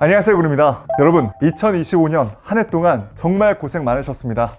안녕하세요, 구루입니다. 여러분, 2025년 한 해 동안 정말 고생 많으셨습니다.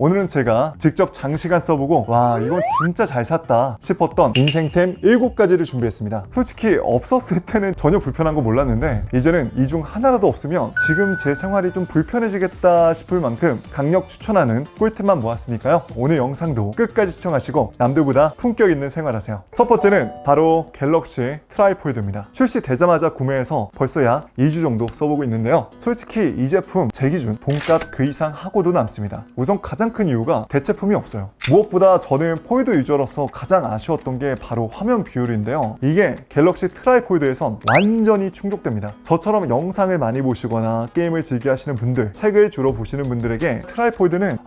오늘은 제가 직접 장시간 써보고 와, 이건 진짜 잘 샀다 싶었던 인생템 7가지를 준비했습니다. 솔직히 없었을 때는 전혀 불편한 거 몰랐는데 이제는 이 중 하나라도 없으면 지금 제 생활이 좀 불편해지겠다 싶을 만큼 강력 추천하는 꿀템만 모았으니까요. 오늘 영상도 끝까지 시청하시고 남들보다 품격 있는 생활하세요. 첫 번째는 바로 갤럭시 트라이포드입니다. 출시되자마자 구매해서 벌써 약 2주 정도 써보고 있는데요. 솔직히 이 제품 제 기준 돈값 그 이상 하고도 남습니다. 우선 가장 큰 이유가 대체품이 없어요. 무엇보다 저는 폴드 유저로서 가장 아쉬웠던 게 바로 화면 비율인데요. 이게 갤럭시 트라이폴드에선 완전히 충족됩니다. 저처럼 영상을 많이 보시거나 게임을 즐겨 하시는 분들, 책을 주로 보시는 분들에게 트라이폴드는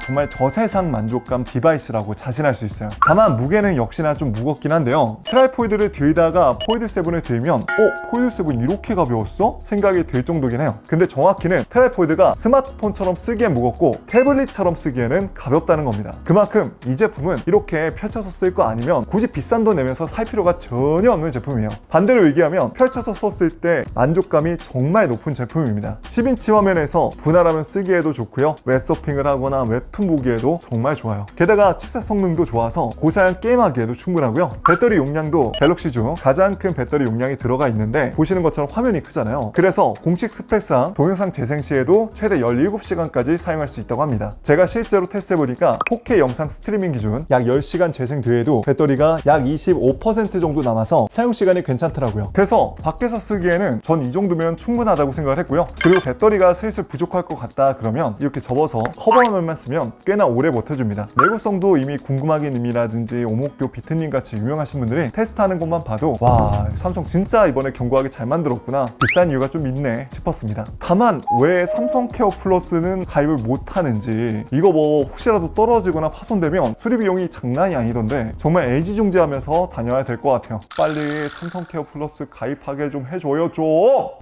정말 저세상 만족감 디바이스라고 자신할 수 있어요. 다만 무게는 역시나 좀 무겁긴 한데요. 트라이폴드를 들다가 폴드 7을 들면 폴드 7 이렇게 가벼웠어? 생각이 들 정도긴 해요. 근데 정확히는 트라이폴드가 스마트폰처럼 쓰기엔 무겁고 태블릿처럼 쓰기에는 가볍다는 겁니다. 그만큼 이 제품은 이렇게 펼쳐서 쓸 거 아니면 굳이 비싼 돈 내면서 살 필요가 전혀 없는 제품이에요. 반대로 얘기하면 펼쳐서 썼을 때 만족감이 정말 높은 제품입니다. 10인치 화면에서 분할하면 쓰기에도 좋고요. 웹서핑을 하거나 웹툰 보기에도 정말 좋아요. 게다가 칩셋 성능도 좋아서 고사양 게임하기에도 충분하고요. 배터리 용량도 갤럭시 중 가장 큰 배터리 용량이 들어가 있는데 보시는 것처럼 화면이 크잖아요. 그래서 공식 스펙상 동영상 재생 시에도 최대 17시간까지 사용할 수 있다고 합니다. 제가 실제로 테스트해보니까 4K 영상 스트리밍 기준 약 10시간 재생 뒤에도 배터리가 약 25% 정도 남아서 사용시간이 괜찮더라고요. 그래서 밖에서 쓰기에는 전 이 정도면 충분하다고 생각을 했고요. 그리고 배터리가 슬슬 부족할 것 같다 그러면 이렇게 접어서 커버화면만 쓰면 꽤나 오래 버텨줍니다. 내구성도 이미 궁금하게님이라든지 오목교 비트님 같이 유명하신 분들이 테스트하는 것만 봐도 와, 삼성 진짜 이번에 견고하게 잘 만들었구나, 비싼 이유가 좀 있네 싶었습니다. 다만 왜 삼성 케어 플러스는 가입을 못하는지, 이거 뭐 혹시라도 떨어지거나 파손되면 수리 비용이 장난이 아니던데 정말 애지중지하면서 다녀야 될 것 같아요. 빨리 삼성 케어 플러스 가입하게 좀 해줘요 좀.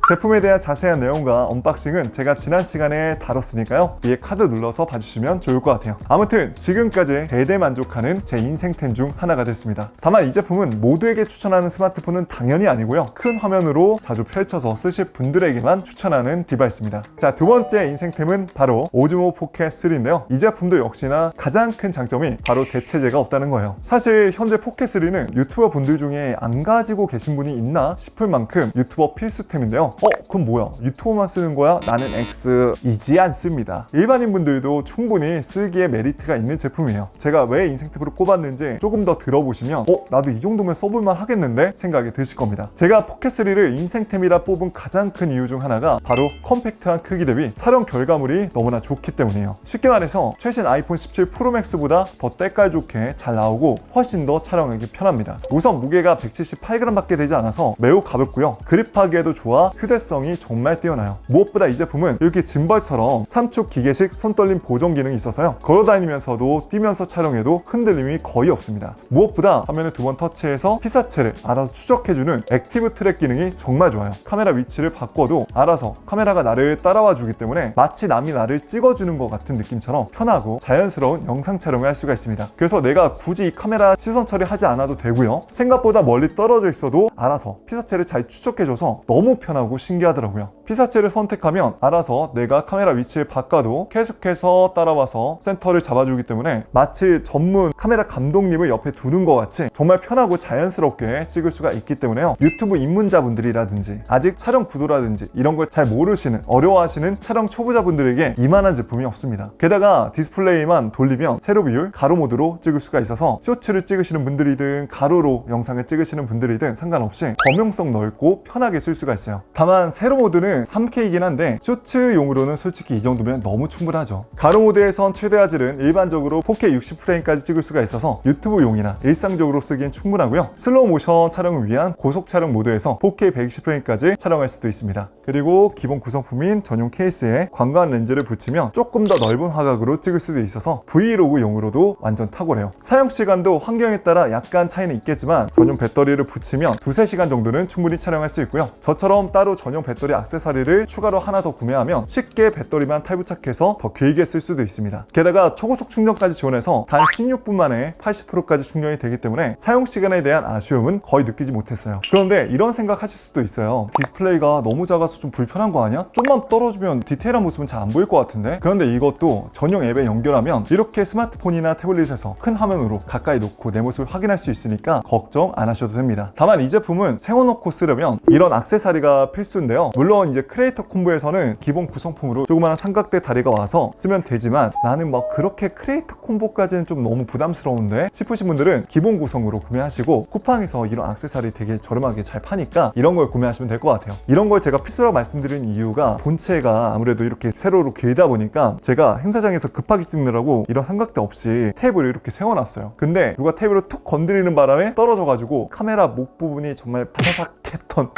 제품에 대한 자세한 내용과 언박싱은 제가 지난 시간에 다뤘으니까요. 위에 카드 눌러서 봐주시면 좋을 것 같아요. 아무튼 지금까지 대대만족하는 제 인생템 중 하나가 됐습니다. 다만 이 제품은 모두에게 추천하는 스마트폰은 당연히 아니고요. 큰 화면으로 자주 펼쳐서 쓰실 분들에게만 추천하는 디바이스입니다. 자, 두 번째 인생템은 바로 오즈모 포켓 3인데요. 이 제품도 역시나 가장 큰 장점이 바로 대체제가 없다는 거예요. 사실 현재 포켓 3는 유튜버 분들 중에 안 가지고 계신 분이 있나 싶을 만큼 유튜버 필수템인데요. 그럼 뭐야? 유튜버만 쓰는 거야? 나는 X이지 않습니다. 일반인 분들도 충분히 쓰기에 메리트가 있는 제품이에요. 제가 왜 인생템으로 꼽았는지 조금 더 들어보시면 나도 이 정도면 써볼만 하겠는데 생각이 드실 겁니다. 제가 포켓 3를 인생템이라 뽑은 가장 큰 이유 중 하나가 바로 컴팩트한 크기 대비 촬영 결과물이 너무나 좋기 때문이에요. 쉽게 말해서 최신 아이폰 17 프로맥스보다 더 때깔 좋게 잘 나오고 훨씬 더 촬영하기 편합니다. 우선 무게가 178g 밖에 되지 않아서 매우 가볍고요. 그립하기에도 좋아 휴대성이 정말 뛰어나요. 무엇보다 이 제품은 이렇게 짐벌처럼 3축 기계식 손떨림 보정 기능이 있어서요. 걸어다니면서도 뛰면서 촬영해도 흔들림이 거의 없습니다. 무엇보다 화면을 2번 터치해서 피사체를 알아서 추적해주는 액티브 트랙 기능이 정말 좋아요. 카메라 위치를 바꿔도 알아서 카메라가 나를 따라와 주기 때문에 마치 남이 나를 찍어주는 것 같은 느낌처럼 편하고 자연스러운 영상 촬영을 할 수가 있습니다. 그래서 내가 굳이 이 카메라 시선 처리하지 않아도 되고요. 생각보다 멀리 떨어져 있어도 알아서 피사체를 잘 추적해줘서 너무 편하고 신기하더라고요. 피사체를 선택하면 알아서 내가 카메라 위치를 바꿔도 계속해서 따라와서 센터를 잡아주기 때문에 마치 전문 카메라 감독님을 옆에 두는 것 같이 정말 편하고 자연스럽게 찍을 수가 있기 때문에요. 유튜브 입문자분들이라든지 아직 촬영 구도라든지 이런 걸 잘 모르시는, 어려워하시는 촬영 초보자분들에게 이만한 제품이 없습니다. 게다가 디스플레이만 돌리면 세로 비율, 가로 모드로 찍을 수가 있어서 쇼츠를 찍으시는 분들이든 가로로 영상을 찍으시는 분들이든 상관없이 범용성 넓고 편하게 쓸 수가 있어요. 다만 세로 모드는 3K이긴 한데 쇼츠용으로는 솔직히 이 정도면 너무 충분하죠. 가로 모드에선 최대 화질은 일반적으로 4K 60프레임까지 찍을 수가 있어서 유튜브용이나 일상적으로 쓰기엔 충분하고요. 슬로우 모션 촬영을 위한 고속 촬영 모드에서 4K 120프레임까지 촬영할 수도 있습니다. 그리고 기본 구성품인 전용 케이스에 광각 렌즈를 붙이면 조금 더 넓은 화각으로 바로 찍을 수도 있어서 브이로그용으로도 완전 탁월해요. 사용시간도 환경에 따라 약간 차이는 있겠지만 전용 배터리를 붙이면 2-3시간 정도는 충분히 촬영할 수 있고요. 저처럼 따로 전용 배터리 액세서리를 추가로 하나 더 구매하면 쉽게 배터리만 탈부착해서 더 길게 쓸 수도 있습니다. 게다가 초고속 충전까지 지원해서 단 16분 만에 80%까지 충전이 되기 때문에 사용시간에 대한 아쉬움은 거의 느끼지 못했어요. 그런데 이런 생각 하실 수도 있어요. 디스플레이가 너무 작아서 좀 불편한 거 아니야? 좀만 떨어지면 디테일한 모습은 잘 안 보일 것 같은데? 그런데 이것도 전용 앱에 연결하면 이렇게 스마트폰이나 태블릿에서 큰 화면으로 가까이 놓고 내 모습을 확인할 수 있으니까 걱정 안 하셔도 됩니다. 다만 이 제품은 세워놓고 쓰려면 이런 액세서리가 필수인데요. 물론 이제 크리에이터 콤보에서는 기본 구성품으로 조그마한 삼각대 다리가 와서 쓰면 되지만 나는 막 그렇게 크리에이터 콤보까지는 좀 너무 부담스러운데 싶으신 분들은 기본 구성으로 구매하시고 쿠팡에서 이런 액세서리 되게 저렴하게 잘 파니까 이런 걸 구매하시면 될 것 같아요. 이런 걸 제가 필수라고 말씀드리는 이유가 본체가 아무래도 이렇게 세로로 길다 보니까 제가 행사장에서 급하게 찍느라고 이런 삼각대 없이 테이블을 이렇게 세워놨어요. 근데 누가 테이블을 툭 건드리는 바람에 떨어져가지고 카메라 목 부분이 정말 바사삭 했던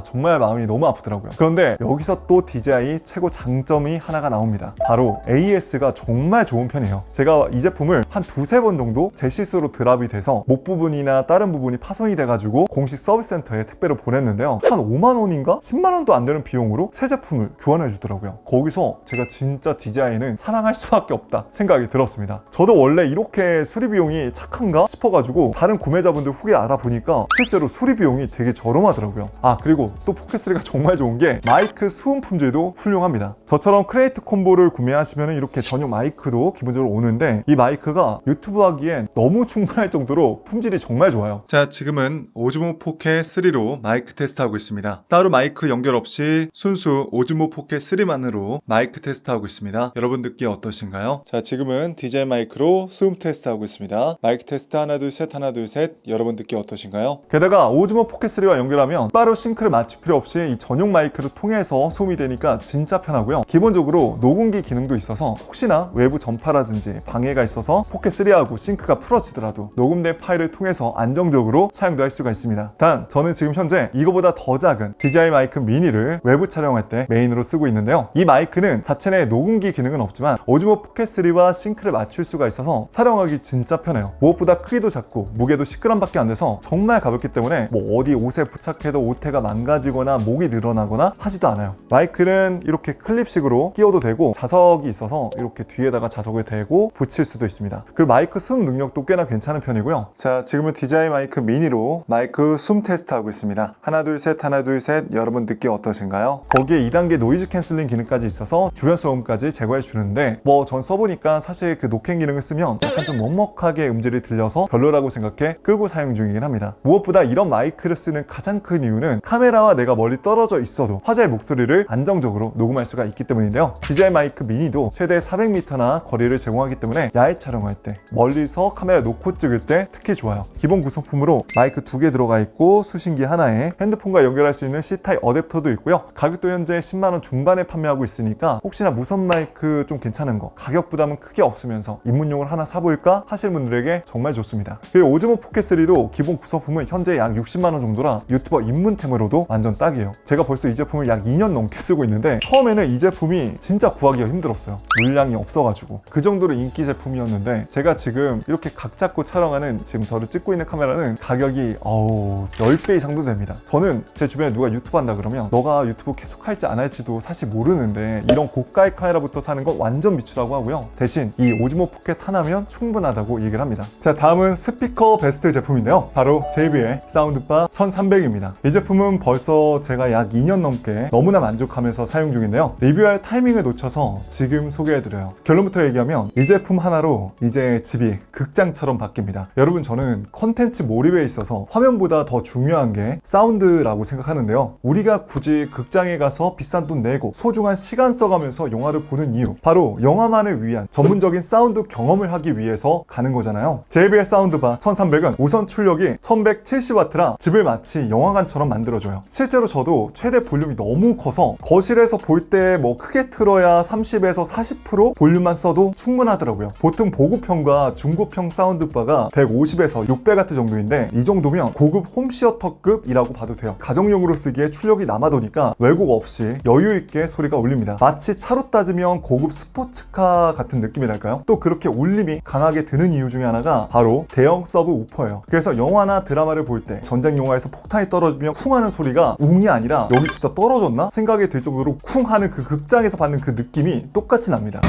정말 마음이 너무 아프더라고요. 그런데 여기서 또 DJI 최고 장점이 하나가 나옵니다. 바로 AS가 정말 좋은 편이에요. 제가 이 제품을 한 2-3번 정도 제 실수로 드랍이 돼서 목 부분이나 다른 부분이 파손이 돼가지고 공식 서비스 센터에 택배로 보냈는데요. 한 5만 원인가? 10만 원도 안 되는 비용으로 새 제품을 교환해 주더라고요. 거기서 제가 진짜 DJI는 사랑할 수밖에 없다 생각이 들었습니다. 저도 원래 이렇게 수리 비용이 착한가 싶어가지고 다른 구매자분들 후기 알아보니까 실제로 수리 비용이 되게 저렴하더라고요. 그리고 또 포켓3가 정말 좋은 게 마이크 수음 품질도 훌륭합니다. 저처럼 크리에이터 콤보를 구매하시면 이렇게 전용 마이크도 기본적으로 오는데 이 마이크가 유튜브 하기엔 너무 충분할 정도로 품질이 정말 좋아요. 자, 지금은 오즈모 포켓 3로 마이크 테스트하고 있습니다. 따로 마이크 연결 없이 순수 오즈모 포켓 3만으로 마이크 테스트하고 있습니다. 여러분 듣기 어떠신가요? 자, 지금은 DJI 마이크로 수음 테스트하고 있습니다. 마이크 테스트 하나 둘 셋 하나 둘 셋. 여러분 듣기 어떠신가요? 게다가 오즈모 포켓 3와 연결하면 따로 싱크를 맞출 필요 없이 이 전용 마이크를 통해서 수음이 되니까 진짜 편하고요. 기본적으로 녹음기 기능도 있어서 혹시나 외부 전파라든지 방해가 있어서 포켓 3하고 싱크가 풀어지더라도 녹음된 파일을 통해서 안정적으로 사용도 할 수가 있습니다. 단 저는 지금 현재 이거보다 더 작은 DJI 마이크 미니를 외부 촬영할 때 메인으로 쓰고 있는데요. 이 마이크는 자체 내 녹음기 기능은 없지만 오즈모 포켓 3와 싱크를 맞출 수가 있어서 촬영하기 진짜 편해요. 무엇보다 크기도 작고 무게도 10g밖에 안 돼서 정말 가볍기 때문에 뭐 어디 옷에 부착해도 옷태가 망가지거나 목이 늘어나거나 하지도 않아요. 마이크는 이렇게 클립식으로 끼워도 되고 자석이 있어서 이렇게 뒤에다가 자석을 대고 붙일 수도 있습니다. 그리고 마이크 숨 능력도 꽤나 괜찮은 편이고요. 자, 지금은 DJI 마이크 미니로 마이크 숨 테스트하고 있습니다. 하나 둘 셋 하나 둘 셋. 여러분 듣기 어떠신가요? 거기에 2단계 노이즈 캔슬링 기능까지 있어서 주변 소음까지 제거해 주는데 뭐 전 써보니까 사실 그 노캔 기능을 쓰면 약간 좀 먹먹하게 음질이 들려서 별로라고 생각해 끄고 사용 중이긴 합니다. 무엇보다 이런 마이크를 쓰는 가장 큰 이유는 카메라와 내가 멀리 떨어져 있어도 화자의 목소리를 안정적으로 녹음할 수가 있기 때문인데요. DJI 마이크 미니도 최대 400m나 거리를 제공하기 때문에 야외 촬영할 때 멀리서 카메라 놓고 찍을 때 특히 좋아요. 기본 구성품으로 마이크 2개 들어가 있고 수신기 하나에 핸드폰과 연결할 수 있는 C타입 어댑터도 있고요. 가격도 현재 10만원 중반에 판매하고 있으니까 혹시나 무선 마이크 좀 괜찮은 거 가격 부담은 크게 없으면서 입문용을 하나 사볼까 하시는 분들에게 정말 좋습니다. 그리고 오즈모 포켓 3도 기본 구성품은 현재 약 60만원 정도라 유튜버 입문템으로도 완전 딱이에요. 제가 벌써 이 제품을 약 2년 넘게 쓰고 있는데 처음에는 이 제품이 진짜 구하기가 힘들었어요. 물량이 없어가지고 그 정도로 인기 제품이었는데 제가 지금 이렇게 각 잡고 촬영하는 지금 저를 찍고 있는 카메라는 가격이 10배 이상도 됩니다. 저는 제 주변에 누가 유튜브 한다 그러면 너가 유튜브 계속 할지 안 할지도 사실 모르는데 이런 고가의 카메라부터 사는 건 완전 미추라고 하고요. 대신 이 오즈모 포켓 하나면 충분하다고 얘기를 합니다. 자, 다음은 스피커 베스트 제품인데요. 바로 JBL 사운드바 1300입니다. 이 제품은 벌써 제가 약 2년 넘게 너무나 만족하면서 사용 중인데요. 리뷰할 타이밍을 놓쳐서 지금 소개해드려요. 결론부터 얘기하면 이 제품 하나로 이제 집이 극장처럼 바뀝니다. 여러분, 저는 컨텐츠 몰입에 있어서 화면보다 더 중요한 게 사운드라고 생각하는데요. 우리가 굳이 극장에 가서 비싼 돈 내고 소중한 시간 써가면서 영화를 보는 이유, 바로 영화만을 위한 전문적인 사운드 경험을 하기 위해서 가는 거잖아요. JBL 사운드바 1300은 우선 출력이 1170W라 집을 방을 마치 영화관처럼 만들어줘요. 실제로 저도 최대 볼륨이 너무 커서 거실에서 볼 때 뭐 크게 틀어야 30에서 40% 볼륨만 써도 충분하더라고요. 보통 보급형과 중고형 사운드바가 150에서 600W 정도인데 이 정도면 고급 홈시어터급이라고 봐도 돼요. 가정용으로 쓰기에 출력이 남아도니까 왜곡 없이 여유있게 소리가 울립니다. 마치 차로 따지면 고급 스포츠카 같은 느낌이랄까요? 또 그렇게 울림이 강하게 드는 이유 중에 하나가 바로 대형 서브 우퍼예요. 그래서 영화나 드라마를 볼 때 전쟁 영화에서 폭탄이 떨어지면 쿵 하는 소리가 웅이 아니라 여기 진짜 떨어졌나? 생각이 들 정도로 쿵 하는 그 극장에서 받는 그 느낌이 똑같이 납니다.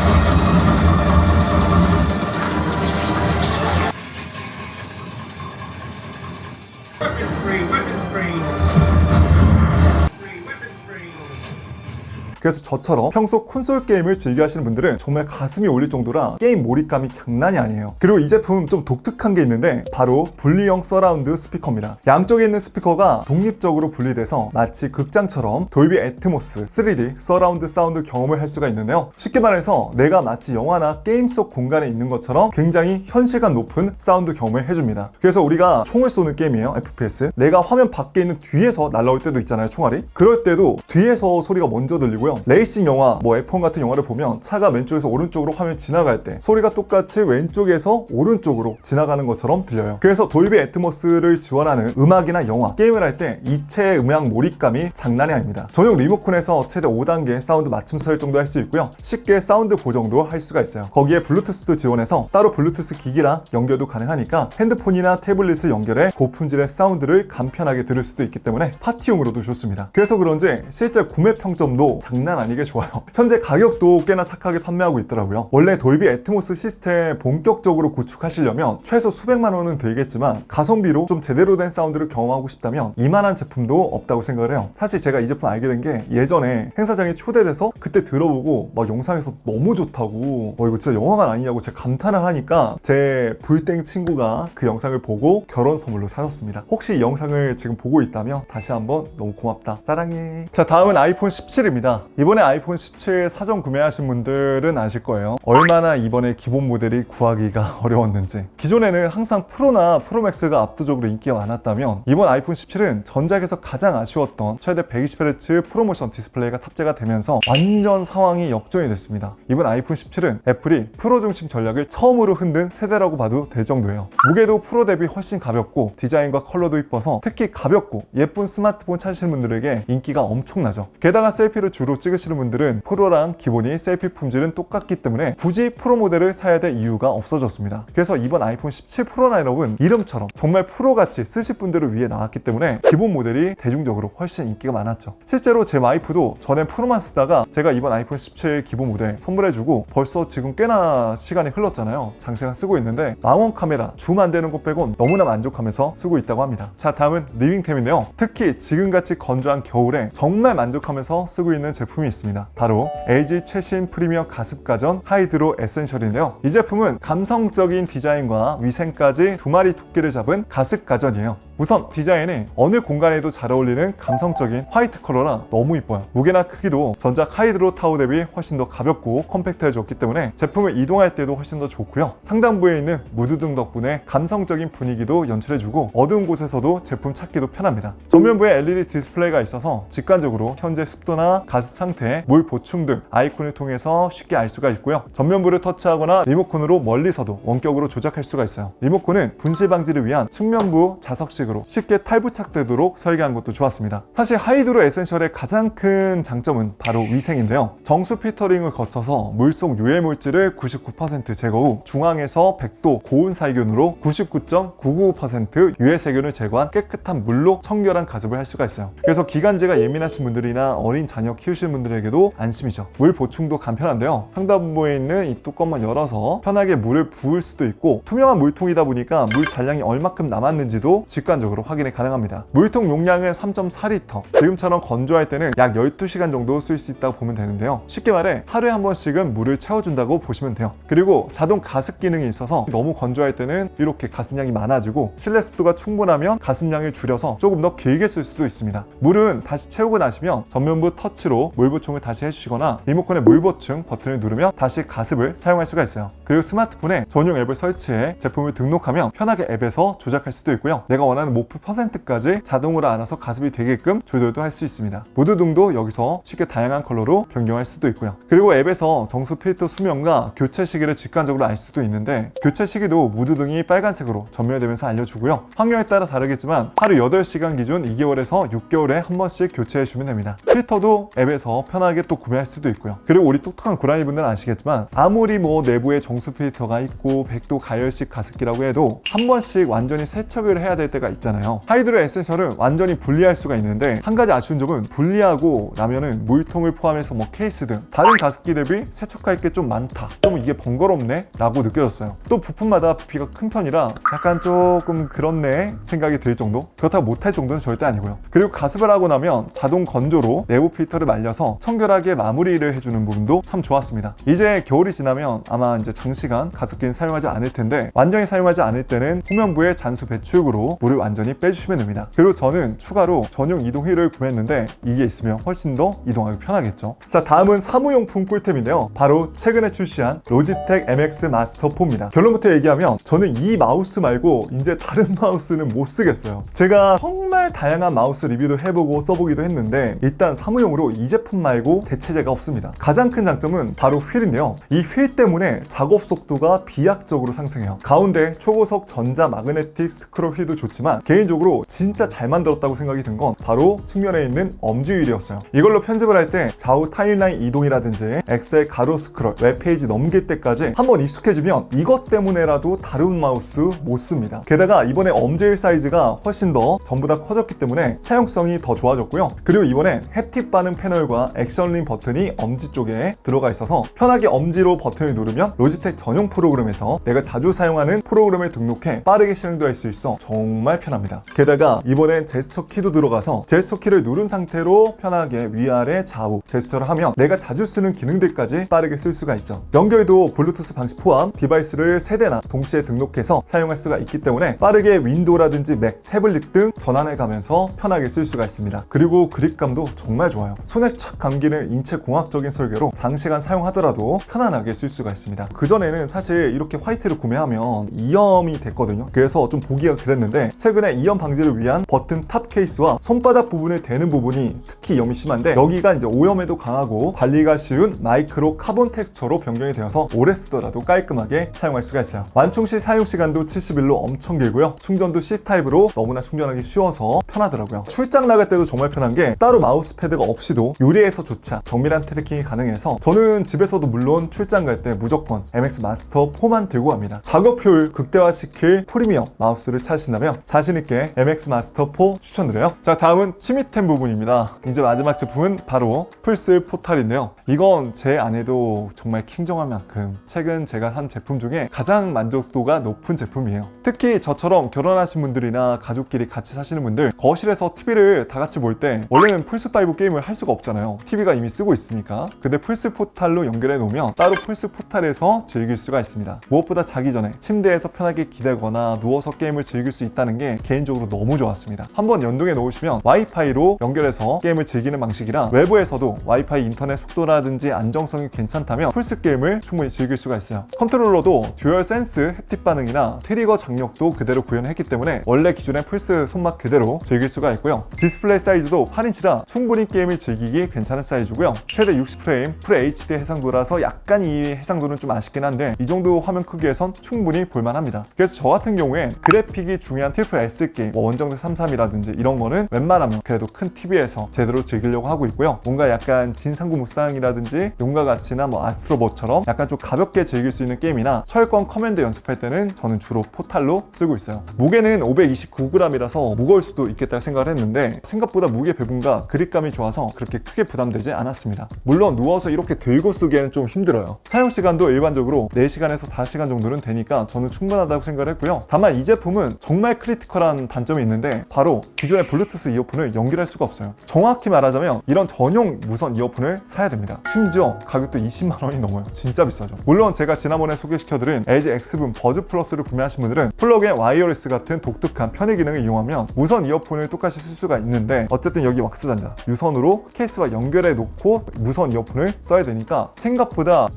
그래서 저처럼 평소 콘솔 게임을 즐겨 하시는 분들은 정말 가슴이 울릴 정도라 게임 몰입감이 장난이 아니에요. 그리고 이 제품은 좀 독특한 게 있는데 바로 분리형 서라운드 스피커입니다. 양쪽에 있는 스피커가 독립적으로 분리돼서 마치 극장처럼 돌비 애트모스 3D 서라운드 사운드 경험을 할 수가 있는데요. 쉽게 말해서 내가 마치 영화나 게임 속 공간에 있는 것처럼 굉장히 현실감 높은 사운드 경험을 해줍니다. 그래서 우리가 총을 쏘는 게임이에요. FPS. 내가 화면 밖에 있는 뒤에서 날아올 때도 있잖아요. 총알이. 그럴 때도 뒤에서 소리가 먼저 들리고요. 레이싱 영화, 뭐 F1 같은 영화를 보면 차가 왼쪽에서 오른쪽으로 화면 지나갈 때 소리가 똑같이 왼쪽에서 오른쪽으로 지나가는 것처럼 들려요. 그래서 돌비 애트모스를 지원하는 음악이나 영화, 게임을 할 때 이체 음향 몰입감이 장난이 아닙니다. 전용 리모컨에서 최대 5단계 사운드 맞춤 설정도 할 수 있고요. 쉽게 사운드 보정도 할 수가 있어요. 거기에 블루투스도 지원해서 따로 블루투스 기기랑 연결도 가능하니까 핸드폰이나 태블릿을 연결해 고품질의 사운드를 간편하게 들을 수도 있기 때문에 파티용으로도 좋습니다. 그래서 그런지 실제 구매 평점도 장난 아니게 좋아요. 현재 가격도 꽤나 착하게 판매하고 있더라고요. 원래 돌비 애트모스 시스템 본격적으로 구축하시려면 최소 수백만 원은 들겠지만 가성비로 좀 제대로 된 사운드를 경험하고 싶다면 이만한 제품도 없다고 생각을 해요. 사실 제가 이 제품 알게 된 게 예전에 행사장에 초대돼서 그때 들어보고 막 영상에서 너무 좋다고 이거 진짜 영화관 아니냐고 제가 감탄을 하니까 제 불땡 친구가 그 영상을 보고 결혼 선물로 사줬습니다. 혹시 이 영상을 지금 보고 있다면 다시 한번 너무 고맙다. 사랑해. 자, 다음은 아이폰 17입니다. 이번에 아이폰 17 사전 구매하신 분들은 아실 거예요. 얼마나 이번에 기본 모델이 구하기가 어려웠는지. 기존에는 항상 프로나 프로맥스가 압도적으로 인기가 많았다면 이번 아이폰 17은 전작에서 가장 아쉬웠던 최대 120Hz 프로모션 디스플레이가 탑재가 되면서 완전 상황이 역전이 됐습니다. 이번 아이폰 17은 애플이 프로 중심 전략을 처음으로 흔든 세대라고 봐도 될 정도예요. 무게도 프로 대비 훨씬 가볍고 디자인과 컬러도 이뻐서 특히 가볍고 예쁜 스마트폰 찾으시는 분들에게 인기가 엄청나죠. 게다가 셀피를 주로 찍으시는 분들은 프로랑 기본이 셀피 품질은 똑같기 때문에 굳이 프로 모델을 사야 될 이유가 없어졌습니다. 그래서 이번 아이폰 17 프로 라인업은 이름처럼 정말 프로같이 쓰실 분들을 위해 나왔기 때문에 기본 모델이 대중적으로 훨씬 인기가 많았죠. 실제로 제 와이프도 전엔 프로만 쓰다가 제가 이번 아이폰 17 기본 모델 선물해주고 벌써 지금 꽤나 시간이 흘렀잖아요. 장시간 쓰고 있는데 망원 카메라 줌 안 되는 것 빼곤 너무나 만족하면서 쓰고 있다고 합니다. 자, 다음은 리빙템인데요. 특히 지금같이 건조한 겨울에 정말 만족하면서 쓰고 있는 제품이 있습니다. 바로 LG 최신 프리미엄 가습 가전 하이드로 에센셜인데요. 이 제품은 감성적인 디자인과 위생까지 두 마리 토끼를 잡은 가습 가전이에요. 우선 디자인이 어느 공간에도 잘 어울리는 감성적인 화이트 컬러라 너무 이뻐요. 무게나 크기도 전작 하이드로 타워 대비 훨씬 더 가볍고 컴팩트해졌기 때문에 제품을 이동할 때도 훨씬 더 좋고요. 상단부에 있는 무드등 덕분에 감성적인 분위기도 연출해주고 어두운 곳에서도 제품 찾기도 편합니다. 전면부에 LED 디스플레이가 있어서 직관적으로 현재 습도나 가습 상태, 물 보충 등 아이콘을 통해서 쉽게 알 수가 있고요. 전면부를 터치하거나 리모컨으로 멀리서도 원격으로 조작할 수가 있어요. 리모컨은 분실 방지를 위한 측면부 자석식으로 쉽게 탈부착되도록 설계한 것도 좋았습니다. 사실 하이드로 에센셜의 가장 큰 장점은 바로 위생인데요. 정수 필터링을 거쳐서 물속 유해 물질을 99% 제거 후 중앙에서 100도 고온 살균으로 99.999% 유해 세균을 제거한 깨끗한 물로 청결한 가습을 할 수가 있어요. 그래서 기관지가 예민하신 분들이나 어린 자녀 키우시는 분들에게도 안심이죠. 물 보충도 간편한데요. 상단부에 있는 이 뚜껑만 열어서 편하게 물을 부을 수도 있고 투명한 물통이다 보니까 물 잔량이 얼마큼 남았는지도 직관적으로 확인이 가능합니다. 물통 용량은 3.4L. 지금처럼 건조할 때는 약 12시간 정도 쓸 수 있다고 보면 되는데요. 쉽게 말해 하루에 한 번씩은 물을 채워준다고 보시면 돼요. 그리고 자동 가습 기능이 있어서 너무 건조할 때는 이렇게 가습량이 많아지고 실내 습도가 충분하면 가습량을 줄여서 조금 더 길게 쓸 수도 있습니다. 물은 다시 채우고 나시면 전면부 터치로 물 보충을 다시 해주시거나 리모컨의 물 보충 버튼을 누르면 다시 가습을 사용할 수가 있어요. 그리고 스마트폰에 전용 앱을 설치해 제품을 등록하면 편하게 앱에서 조작할 수도 있고요. 내가 원하는 원하는 목표 %까지 자동으로 알아서 가습이 되게끔 조절도 할 수 있습니다. 무드등도 여기서 쉽게 다양한 컬러로 변경할 수도 있고요. 그리고 앱에서 정수 필터 수명과 교체 시기를 직관적으로 알 수도 있는데, 교체 시기도 무드등이 빨간색으로 전멸되면서 알려주고요. 환경에 따라 다르겠지만 하루 8시간 기준 2개월에서 6개월에 한 번씩 교체해주면 됩니다. 필터도 앱에서 편하게 또 구매할 수도 있고요. 그리고 우리 똑똑한 고라니 분들은 아시겠지만 아무리 내부에 정수 필터가 있고 100도 가열식 가습기라고 해도 한 번씩 완전히 세척을 해야 될 때가 있잖아요. 하이드로 에센셜은 완전히 분리할 수가 있는데, 한 가지 아쉬운 점은 분리하고 나면은 물통을 포함해서 케이스 등 다른 가습기 대비 세척할 게 좀 많다, 좀 이게 번거롭네 라고 느껴졌어요. 또 부품마다 부피가 큰 편이라 약간 조금 그렇네 생각이 들 정도? 그렇다고 못할 정도는 절대 아니고요. 그리고 가습을 하고 나면 자동 건조로 내부 필터를 말려서 청결하게 마무리를 해주는 부분도 참 좋았습니다. 이제 겨울이 지나면 아마 이제 장시간 가습기는 사용하지 않을 텐데, 완전히 사용하지 않을 때는 후면부에 잔수 배출구로 물을 완전히 빼주시면 됩니다. 그리고 저는 추가로 전용 이동 휠을 구매했는데 이게 있으면 훨씬 더 이동하기 편하겠죠. 자, 다음은 사무용품 꿀템인데요. 바로 최근에 출시한 로지텍 MX 마스터 4입니다. 결론부터 얘기하면 저는 이 마우스 말고 이제 다른 마우스는 못 쓰겠어요. 제가 정말 다양한 마우스 리뷰도 해보고 써보기도 했는데 일단 사무용으로 이 제품 말고 대체제가 없습니다. 가장 큰 장점은 바로 휠인데요. 이 휠 때문에 작업 속도가 비약적으로 상승해요. 가운데 초고속 전자 마그네틱 스크롤 휠도 좋지만 개인적으로 진짜 잘 만들었다고 생각이 든 건 바로 측면에 있는 엄지 휠이었어요. 이걸로 편집을 할 때 좌우 타임라인 이동이라든지 엑셀 가로 스크롤, 웹페이지 넘길 때까지 한번 익숙해지면 이것 때문에라도 다른 마우스 못 씁니다. 게다가 이번에 엄지 휠 사이즈가 훨씬 더 전부 다 커졌기 때문에 사용성이 더 좋아졌고요. 그리고 이번엔 햅틱 반응 패널과 액션링 버튼이 엄지 쪽에 들어가 있어서 편하게 엄지로 버튼을 누르면 로지텍 전용 프로그램에서 내가 자주 사용하는 프로그램을 등록해 빠르게 실행도 할 수 있어 정말 편합니다. 게다가 이번엔 제스처 키도 들어가서 제스처 키를 누른 상태로 편하게 위아래 좌우 제스처를 하면 내가 자주 쓰는 기능들까지 빠르게 쓸 수가 있죠. 연결도 블루투스 방식 포함 디바이스를 3대나 동시에 등록해서 사용할 수가 있기 때문에 빠르게 윈도우라든지 맥, 태블릿 등 전환해 가면서 편하게 쓸 수가 있습니다. 그리고 그립감도 정말 좋아요. 손에 착 감기는 인체 공학적인 설계로 장시간 사용하더라도 편안하게 쓸 수가 있습니다. 그전에는 사실 이렇게 화이트를 구매하면 이염이 됐거든요. 그래서 좀 보기가 그랬는데 최근에 이염 방지를 위한 버튼 탑 케이스와 손바닥 부분에 대는 부분이 특히 이염이 심한데 여기가 이제 오염에도 강하고 관리가 쉬운 마이크로 카본 텍스처로 변경이 되어서 오래 쓰더라도 깔끔하게 사용할 수가 있어요. 완충 시 사용 시간도 70일로 엄청 길고요. 충전도 C타입으로 너무나 충전하기 쉬워서 편하더라고요. 출장 나갈 때도 정말 편한 게 따로 마우스 패드가 없이도 요리에서조차 정밀한 트래킹이 가능해서 저는 집에서도 물론 출장 갈 때 무조건 MX 마스터 4만 들고 갑니다. 작업 효율 극대화시킬 프리미엄 마우스를 찾으신다면 자신있게 MX 마스터 4 추천드려요. 자, 다음은 취미템 부분입니다. 이제 마지막 제품은 바로 플스 포탈인데요. 이건 제 아내도 정말 킹정할 만큼 최근 제가 산 제품 중에 가장 만족도가 높은 제품이에요. 특히 저처럼 결혼하신 분들이나 가족끼리 같이 사시는 분들, 거실에서 TV를 다 같이 볼 때 원래는 플스5 게임을 할 수가 없잖아요. TV가 이미 쓰고 있으니까. 근데 플스 포탈로 연결해 놓으면 따로 플스 포탈에서 즐길 수가 있습니다. 무엇보다 자기 전에 침대에서 편하게 기대거나 누워서 게임을 즐길 수 있다는 게 개인적으로 너무 좋았습니다. 한번 연동해 놓으시면 와이파이로 연결해서 게임을 즐기는 방식이라 외부에서도 와이파이 인터넷 속도라든지 안정성이 괜찮다면 플스 게임을 충분히 즐길 수가 있어요. 컨트롤러도 듀얼 센스 햅틱 반응이나 트리거 장력도 그대로 구현했기 때문에 원래 기존의 플스 손맛 그대로 즐길 수가 있고요. 디스플레이 사이즈도 8인치라 충분히 게임을 즐기기 괜찮은 사이즈고요. 최대 60프레임 풀 HD 해상도라서 약간 이 해상도는 좀 아쉽긴 한데 이 정도 화면 크기에선 충분히 볼만합니다. 그래서 저 같은 경우엔 그래픽이 중요한 트리플 S 게임, 원정대 33이라든지 이런 거는 웬만하면 그래도 큰 TV에서 제대로 즐기려고 하고 있고요. 뭔가 약간 진상구 무쌍이라든지 용과 같이나 아스트로봇처럼 약간 좀 가볍게 즐길 수 있는 게임이나 철권 커맨드 연습할 때는 저는 주로 포탈로 쓰고 있어요. 무게는 529g이라서 무거울 수도 있겠다 생각을 했는데 생각보다 무게 배분과 그립감이 좋아서 그렇게 크게 부담되지 않았습니다. 물론 누워서 이렇게 들고 쓰기에는 좀 힘들어요. 사용시간도 일반적으로 4시간에서 5시간 정도는 되니까 저는 충분하다고 생각을 했고요. 다만 이 제품은 정말 크리티컬한 단점이 있는데 바로 기존의 블루투스 이어폰을 연결할 수가 없어요. 정확히 말하자면 이런 전용 무선 이어폰을 사야 됩니다. 심지어 가격도 20만원이 넘어요. 진짜 비싸죠. 물론 제가 지난번에 소개시켜드린 LG X분 버즈 플러스를 구매하신 분들은 플러그인 와이어리스 같은 독특한 편의 기능을 이용하면 무선 무선 이어폰을 똑같이 쓸 수가 있는데 어쨌든 여기 왁스 단자 유선으로 케이스와 연결해 놓고 무선 이어폰을 써야 되니까 생각보다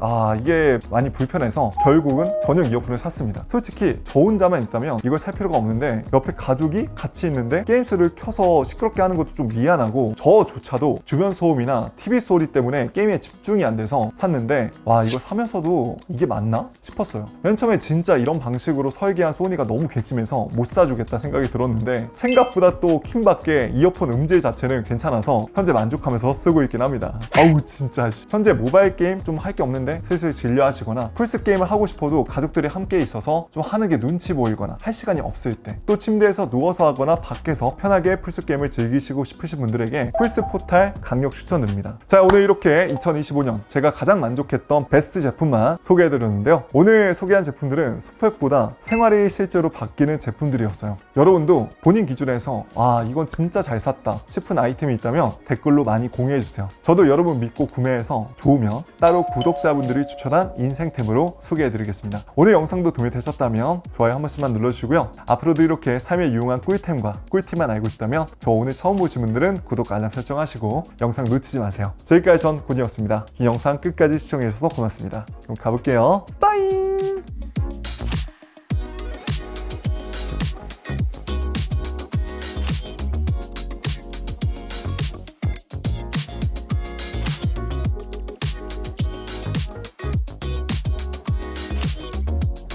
이게 많이 불편해서 결국은 전용 이어폰을 샀습니다. 솔직히 저 혼자만 있다면 이걸 살 필요가 없는데 옆에 가족이 같이 있는데 게임 소리를 켜서 시끄럽게 하는 것도 좀 미안하고 저조차도 주변 소음이나 TV 소리 때문에 게임에 집중이 안 돼서 샀는데 와, 이거 사면서도 이게 맞나 싶었어요. 맨 처음에 진짜 이런 방식으로 설계한 소니가 너무 괘씸해서 못 사주겠다 생각이 들었는데 생각보다 또 킹밖에 이어폰 음질 자체는 괜찮아서 현재 만족하면서 쓰고 있긴 합니다. 아우 진짜 현재 모바일 게임 좀 할 게 없는데 슬슬 진료 하시거나 플스 게임을 하고 싶어도 가족들이 함께 있어서 좀 하는 게 눈치 보이거나 할 시간이 없을 때, 또 침대에서 누워서 하거나 밖에서 편하게 플스 게임을 즐기시고 싶으신 분들에게 플스 포탈 강력 추천드립니다. 자, 오늘 이렇게 2025년 제가 가장 만족했던 베스트 제품만 소개해드렸는데요. 오늘 소개한 제품들은 스펙보다 생활이 실제로 바뀌는 제품들이었어요. 여러분도 본인 기준에서 이건 진짜 잘 샀다 싶은 아이템이 있다면 댓글로 많이 공유해주세요. 저도 여러분 믿고 구매해서 좋으면 따로 구독자분들이 추천한 인생템으로 소개해드리겠습니다. 오늘 영상도 도움이 되셨다면 좋아요 한 번씩만 눌러주시고요. 앞으로도 이렇게 삶에 유용한 꿀템과 꿀팁만 알고 싶다면 저 오늘 처음 보신 분들은 구독, 알람 설정하시고 영상 놓치지 마세요. 지금까지 전 곤이었습니다. 이 영상 끝까지 시청해주셔서 고맙습니다. 그럼 가볼게요. 빠이!